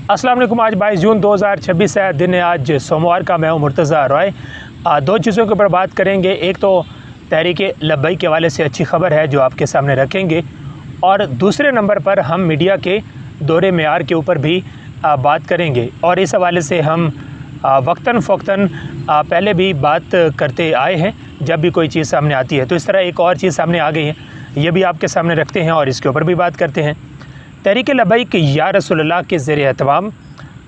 अस्सलाम वालेकुम। आज 22 जून 2026 है, दिन है आज सोमवार का। मैं हूं मुर्तज़ा रॉय। दो चीज़ों के ऊपर बात करेंगे। एक तो तहरीक लब्बैक के हवाले से अच्छी खबर है जो आपके सामने रखेंगे, और दूसरे नंबर पर हम मीडिया के दौरे मेयार के ऊपर भी बात करेंगे। और इस हवाले से हम वक्तन फ़ौक्तन पहले भी बात करते आए हैं जब भी कोई चीज़ सामने आती है। तो इस तरह एक और चीज़ सामने आ गई है, ये भी आपके सामने रखते हैं और इसके ऊपर भी बात करते हैं। तहरीक लब्बैक या रसूलुल्लाह के ज़ेर एहतमाम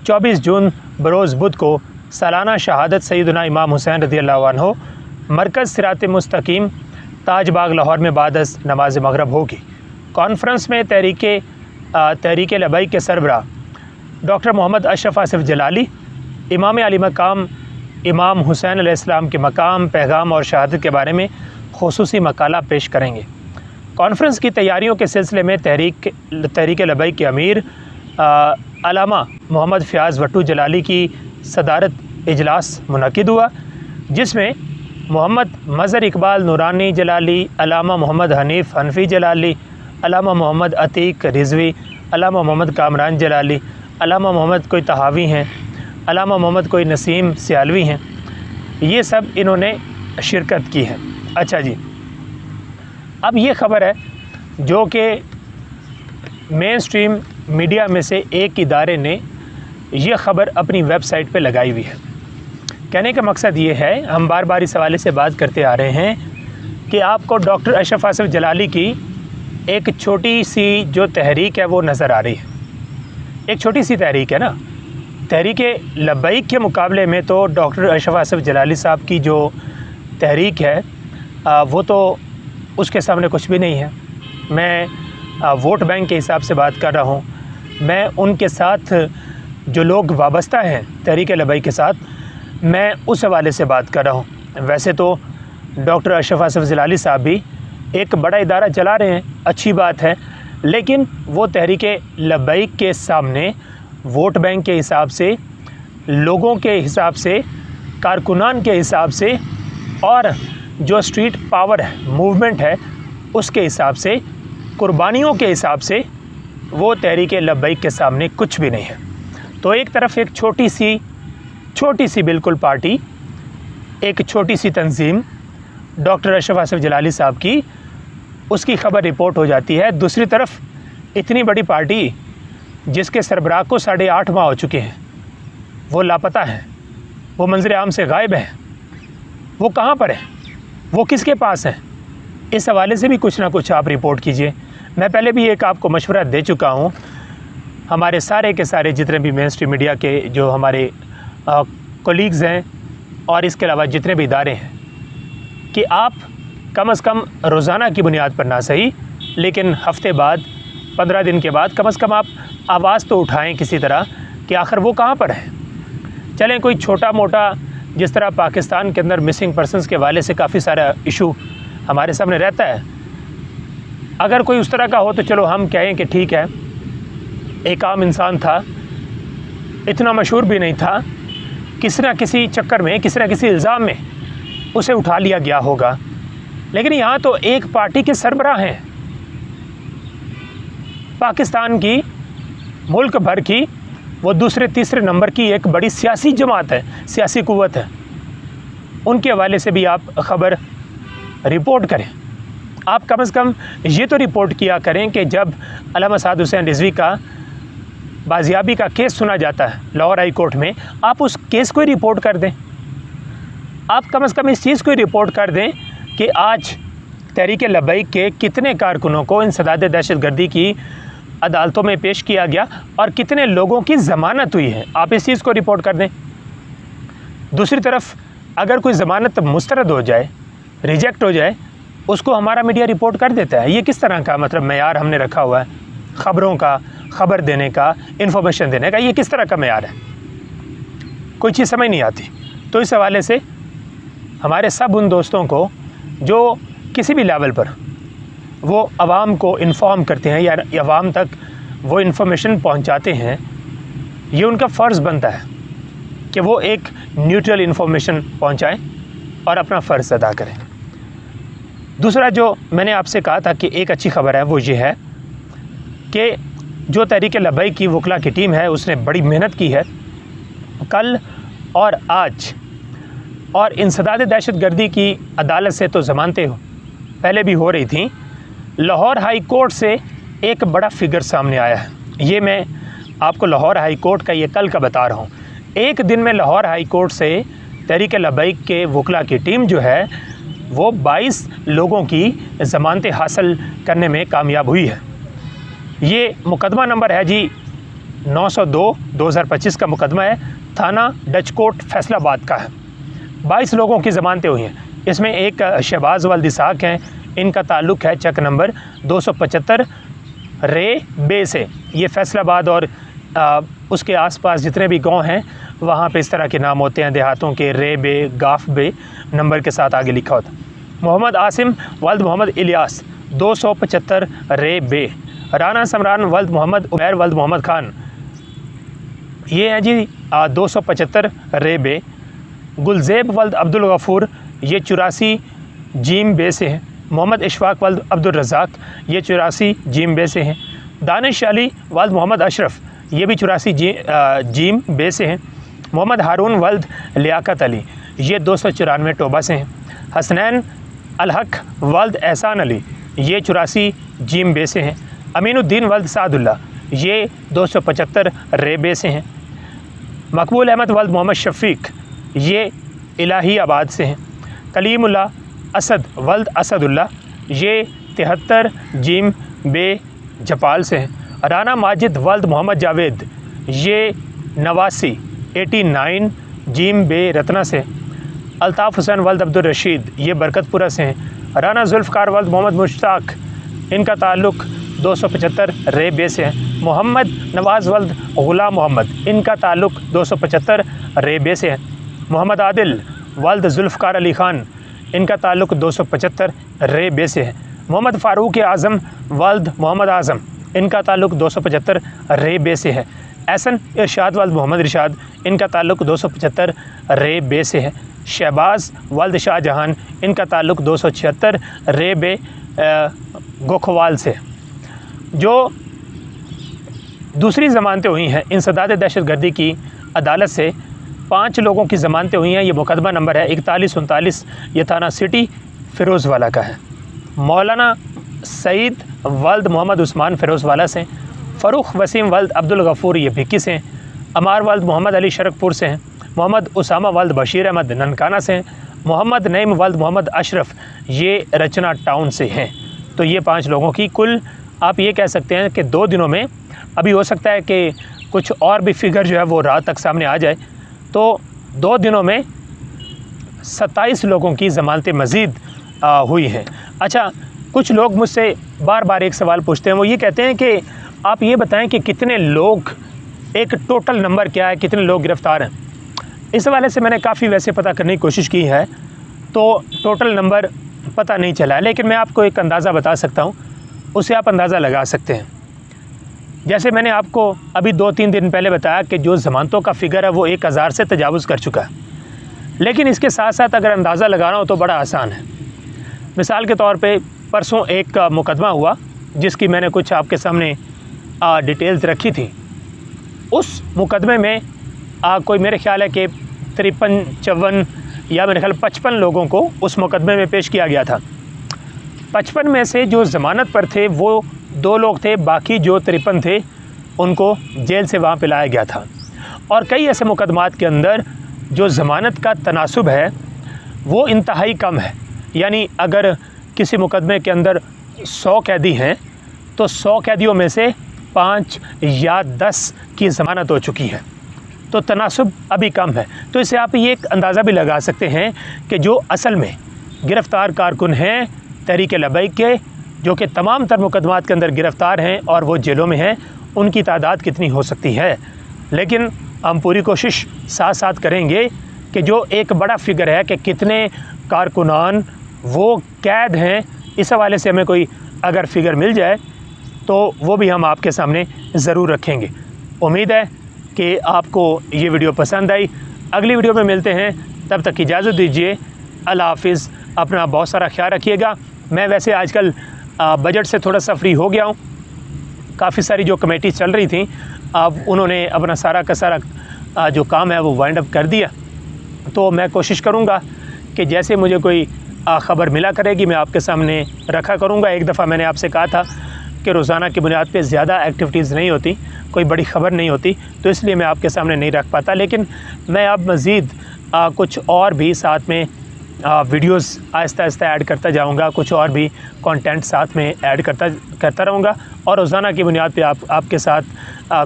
24 जून बरोज़ बुध को सालाना शहादत सैयदना इमाम हुसैन रज़ियल्लाहु अन्हु मरकज़ सिरात मुस्तकीम ताज बाग लाहौर में बादस नमाज मगरब होगी। कॉन्फ्रेंस में तहरीक लब्बैक के सरबराह डॉक्टर मोहम्मद अशरफ आसिफ जलाली इमाम अली मकाम इमाम हुसैन अलैहिस्सलाम के मकाम, पैगाम और शहादत के बारे में खुसूसी मकाला पेश करेंगे। कॉन्फ्रेंस की तैयारियों के सिलसिले में तहरीक लब्बैक के अमीर अल्लामा मोहम्मद फ़याज़ भट्टू जलाली की सदारत इजलास मुनक़िद हुआ, जिसमें मोहम्मद मज़हर इकबाल नूरानी जलाली, अल्लामा मोहम्मद हनीफ़ हनफ़ी जलाली, अल्लामा मोहम्मद अतीक रिज़वी, अल्लामा मोहम्मद कामरान जलाली, अल्लामा मोहम्मद कोई तहावी हैं, अल्लामा मोहम्मद कोई नसीम सियालवी हैं, ये सब इन्होंने शिरकत की है। अच्छा जी, अब ये ख़बर है जो कि मेन स्ट्रीम मीडिया में से एक इदारे ने ये ख़बर अपनी वेबसाइट पे लगाई हुई है। कहने का मकसद ये है, हम बार बार इस हवाले से बात करते आ रहे हैं कि आपको डॉक्टर अशरफ आसिफ जलाली की एक छोटी सी जो तहरीक है वो नज़र आ रही है। एक छोटी सी तहरीक है ना। तहरीक लब्बैक के मुकाबले में तो डॉक्टर अशरफ आसिफ जलाली साहब की जो तहरीक है वो तो उसके सामने कुछ भी नहीं है। मैं वोट बैंक के हिसाब से बात कर रहा हूँ। मैं उनके साथ जो लोग वाबस्ता हैं तहरीक लब्बैक के साथ, मैं उस हवाले से बात कर रहा हूँ। वैसे तो डॉक्टर अशरफ आसिफ जलाली साहब भी एक बड़ा इदारा चला रहे हैं, अच्छी बात है, लेकिन वो तहरीक लब्बैक के सामने वोट बैंक के हिसाब से, लोगों के हिसाब से, कारकुनान के हिसाब से और जो स्ट्रीट पावर है, मूवमेंट है, उसके हिसाब से, कुर्बानियों के हिसाब से वो तहरीक लब्बैक के सामने कुछ भी नहीं है। तो एक तरफ एक छोटी सी बिल्कुल पार्टी, एक छोटी सी तंजीम डॉक्टर अशरफ आसिफ जलाली साहब की, उसकी ख़बर रिपोर्ट हो जाती है। दूसरी तरफ इतनी बड़ी पार्टी जिसके सरबराह को 8.5 माह हो चुके हैं, वो लापता है, वो मंज़र आम से गायब है, वो कहाँ पर है, वो किसके पास है? इस हवाले से भी कुछ ना कुछ आप रिपोर्ट कीजिए। मैं पहले भी एक आपको मशवरा दे चुका हूँ, हमारे सारे के सारे जितने भी मेन स्ट्रीम मीडिया के जो हमारे कोलीग्स हैं और इसके अलावा जितने भी इदारे हैं, कि आप कम से कम रोज़ाना की बुनियाद पर ना सही, लेकिन हफ्ते बाद, 15 दिन के बाद कम से कम आप आवाज़ तो उठाएं किसी तरह कि आखिर वो कहाँ पर है। चलें, कोई छोटा मोटा, जिस तरह पाकिस्तान के अंदर मिसिंग पर्सनस के हवाले से काफ़ी सारा इशू हमारे सामने रहता है, अगर कोई उस तरह का हो तो चलो हम कहें कि ठीक है, एक आम इंसान था, इतना मशहूर भी नहीं था, किसी न किसी चक्कर में, किसी न किसी इल्ज़ाम में उसे उठा लिया गया होगा। लेकिन यहाँ तो एक पार्टी के सरबराह हैं, पाकिस्तान की, मुल्क भर की, वो दूसरे तीसरे नंबर की एक बड़ी सियासी जमात है, सियासी कुव्वत है, उनके हवाले से भी आप ख़बर रिपोर्ट करें। आप कम से कम ये तो रिपोर्ट किया करें कि जब अल्लामा साद हुसैन रिज़वी का बाजियाबी का केस सुना जाता है लाहौर हाई कोर्ट में, आप उस केस को ही रिपोर्ट कर दें। आप कम से कम इस चीज़ को ही रिपोर्ट कर दें कि आज तहरीक लब्बैक के कितने कारकुनों को इंसदाद दहशतगर्दी की अदालतों में पेश किया गया और कितने लोगों की ज़मानत हुई है। आप इस चीज़ को रिपोर्ट कर दें। दूसरी तरफ अगर कोई ज़मानत मुस्तरद हो जाए, रिजेक्ट हो जाए, उसको हमारा मीडिया रिपोर्ट कर देता है। ये किस तरह का मतलब मेयार हमने रखा हुआ है ख़बरों का, ख़बर देने का, इन्फॉर्मेशन देने का? ये किस तरह का मेयार है? कोई चीज़ समझ नहीं आती। तो इस हवाले से हमारे सब उन दोस्तों को जो किसी भी लेवल पर वो आवाम को इन्फॉर्म करते हैं या आवाम तक वो इन्फॉर्मेशन पहुंचाते हैं, ये उनका फ़र्ज़ बनता है कि वो एक न्यूट्रल इन्फॉर्मेशन पहुंचाएं और अपना फ़र्ज़ अदा करें। दूसरा जो मैंने आपसे कहा था कि एक अच्छी खबर है वो ये है कि जो तहरीक लब्बैक की वकला की टीम है उसने बड़ी मेहनत की है कल और आज। और इंसदाद दहशत गर्दी की अदालत से तो ज़मानतें पहले भी हो रही थी। लाहौर हाई कोर्ट से एक बड़ा फिगर सामने आया है। ये मैं आपको लाहौर हाई कोर्ट का ये कल का बता रहा हूँ। एक दिन में लाहौर हाई कोर्ट से तहरीक लब्बैक के वकला की टीम जो है वो 22 लोगों की ज़मानतें हासिल करने में कामयाब हुई है। ये मुकदमा नंबर है जी 902/2025 का मुकदमा है, थाना डचकोट फैसलाबाद का है। 22 लोगों की ज़मानतें हुई हैं। इसमें एक शहबाज वल्द इसाक हैं, इनका ताल्लुक़ है चक नंबर 275 रे बे से। ये फैसलाबाद और उसके आसपास जितने भी गांव हैं वहाँ पे इस तरह के नाम होते हैं देहातों के, रे बे, गाफ बे नंबर के साथ आगे लिखा होता। मोहम्मद आसिम वल्द मोहम्मद इलियास 275 रे बे। राना समरान वल्द मोहम्मद उमैर वल्द मोहम्मद खान, ये हैं जी 275 रे बे। गुलजेब वल्द अब्दुल गफूर, ये 84 जीम बे से हैं। मोहम्मद इशफाक वल्द अब्दुल रज़ाक, ये 84 जीम बे से हैं। दानिश अली वल्द मोहम्मद अशरफ, ये भी 84 जीम बे से हैं। मोहम्मद हारून वल्द लियाकत अली, ये 294 टोबा से हैं। हसनैन अलहक वल्द एहसान अली, ये 84 जीम बे से हैं। अमीनुद्दीन वल्द सादुल्ला, ये 275 रे बे से हैं। मकबूल अहमद वल्द मोहम्मद शफ़ीक, ये इलाही आबाद से हैं। कलीमुल्ला असद वल्द असदुल्ला, ये 73 जीम बे जपाल से हैं। राना माजिद वल्द मोहम्मद जावेद, ये 89 जीम बे रत्ना से। अल्ताफ़ हुसैन वल्द अब्दुल रशीद, ये बरकतपुरा से हैं। राना जुल्फ़कार वल्द मोहम्मद मुश्ताक, इनका ताल्लुक़ 275 रे बे से है। मोहम्मद नवाज़ वल्द ग़ुलाम मोहम्मद, इनका ताल्लुक़ 275 रे बे से है। मोहम्मद आदिल वल्द जुल्फ़कार अली ख़ान, इनका ताल्लुक़ 275 रे बे से है। मोहम्मद फ़ारूक आज़म वल्द मोहम्मद आज़म, इनका ताल्लुक़ 275 रे बे से है। एहसन इरशाद वल्द मोहम्मद इरशाद, इनका ताल्लुक़ 275 रे बे से है। शहबाज वल्द शाहजहान, इनका ताल्लुक़ 276 रे बे गोखवाल से। जो दूसरी ज़मानतें हुई हैं इंसदाद दहशत गर्दी की अदालत से 5 लोगों की ज़मानतें हुई हैं। ये मुकदमा नंबर है 4139, ये थाना सिटी फ़िरोज़वाला का है। मौलाना सईद वल्द मोहम्मद उस्मान फ़िरोज़वाला से। फ़रूख़ वसीम वल्द अब्दुल गफ़ूर, ये भिक्की से हैं। अमार वल्द मोहम्मद अली शरकपुर से हैं। मोहम्मद उसामा वल्द बशीर अहमद ननकाना से हैं। मोहम्मद नईम वल्द मोहम्मद अशरफ, ये रचना टाउन से हैं। तो ये 5 लोगों की कुल आप ये कह सकते हैं कि 2 दिनों में, अभी हो सकता है कि कुछ और भी फिगर जो है वो रात तक सामने आ जाए, तो 2 दिनों में 27 लोगों की ज़मानतें मज़ीद हुई हैं। अच्छा, कुछ लोग मुझसे बार बार एक सवाल पूछते हैं, वो ये कहते हैं कि आप ये बताएं कि कितने लोग, एक टोटल नंबर क्या है, कितने लोग गिरफ़्तार हैं। इस हवाले से मैंने काफ़ी वैसे पता करने की कोशिश की है, तो टोटल नंबर पता नहीं चला है, लेकिन मैं आपको एक अंदाज़ा बता सकता हूँ, उससे आप अंदाज़ा लगा सकते हैं। जैसे मैंने आपको अभी 2-3 दिन पहले बताया कि जो ज़मानतों का फ़िगर है वो 1000 से तजावुज़ कर चुका है, लेकिन इसके साथ साथ अगर अंदाज़ा लगाना हो तो बड़ा आसान है। मिसाल के तौर पे परसों एक मुकदमा हुआ जिसकी मैंने कुछ आपके सामने डिटेल्स रखी थी। उस मुकदमे में कोई मेरे ख्याल है कि 53-54 या मेरे ख्याल 55 लोगों को उस मुकदमे में पेश किया गया था। 55 में से जो ज़मानत पर थे वो 2 लोग थे, बाकी जो 53 थे उनको जेल से वहाँ पे लाया गया था। और कई ऐसे मुकदमात के अंदर जो ज़मानत का तनासुब है वो इंतहाई कम है। यानी अगर किसी मुकदमे के अंदर 100 कैदी हैं तो 100 कैदियों में से 5 या 10 की ज़मानत हो चुकी है, तो तनासुब अभी कम है। तो इससे आप ये एक अंदाज़ा भी लगा सकते हैं कि जो असल में गिरफ़्तार कारकुन हैं तहरीक लब्बैक के, जो कि तमाम तर मुकदमात के अंदर गिरफ़्तार हैं और वो जेलों में हैं, उनकी तादाद कितनी हो सकती है। लेकिन हम पूरी कोशिश साथ साथ करेंगे कि जो एक बड़ा फ़िगर है कि कितने कारकुनान वो कैद हैं, इस हवाले से हमें कोई अगर फ़िगर मिल जाए तो वो भी हम आपके सामने ज़रूर रखेंगे। उम्मीद है कि आपको ये वीडियो पसंद आई। अगली वीडियो में मिलते हैं, तब तक इजाज़त दीजिए। अल्लाह हाफ़िज़। अपना बहुत सारा ख्याल रखिएगा। मैं वैसे आजकल बजट से थोड़ा सा फ्री हो गया हूँ, काफ़ी सारी जो कमेटी चल रही थी, अब उन्होंने अपना सारा का सारा जो काम है वो वाइंड अप कर दिया। तो मैं कोशिश करूँगा कि जैसे मुझे कोई ख़बर मिला करेगी मैं आपके सामने रखा करूँगा। एक दफ़ा मैंने आपसे कहा था कि रोज़ाना की बुनियाद पे ज़्यादा एक्टिविटीज़ नहीं होती, कोई बड़ी ख़बर नहीं होती, तो इसलिए मैं आपके सामने नहीं रख पाता। लेकिन मैं अब मज़ीद कुछ और भी साथ में वीडियोस आहिस्ता आहिस्ता ऐड करता जाऊंगा, कुछ और भी कंटेंट साथ में ऐड करता रहूँगा और रोज़ाना की बुनियाद पे आपके साथ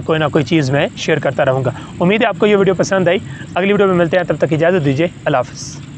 कोई ना कोई चीज़ मैं शेयर करता रहूँगा। उम्मीद है आपको ये वीडियो पसंद आई। अगली वीडियो में मिलते हैं, तब तक इजाज़त दीजिए। अल्लाह हाफ़िज़।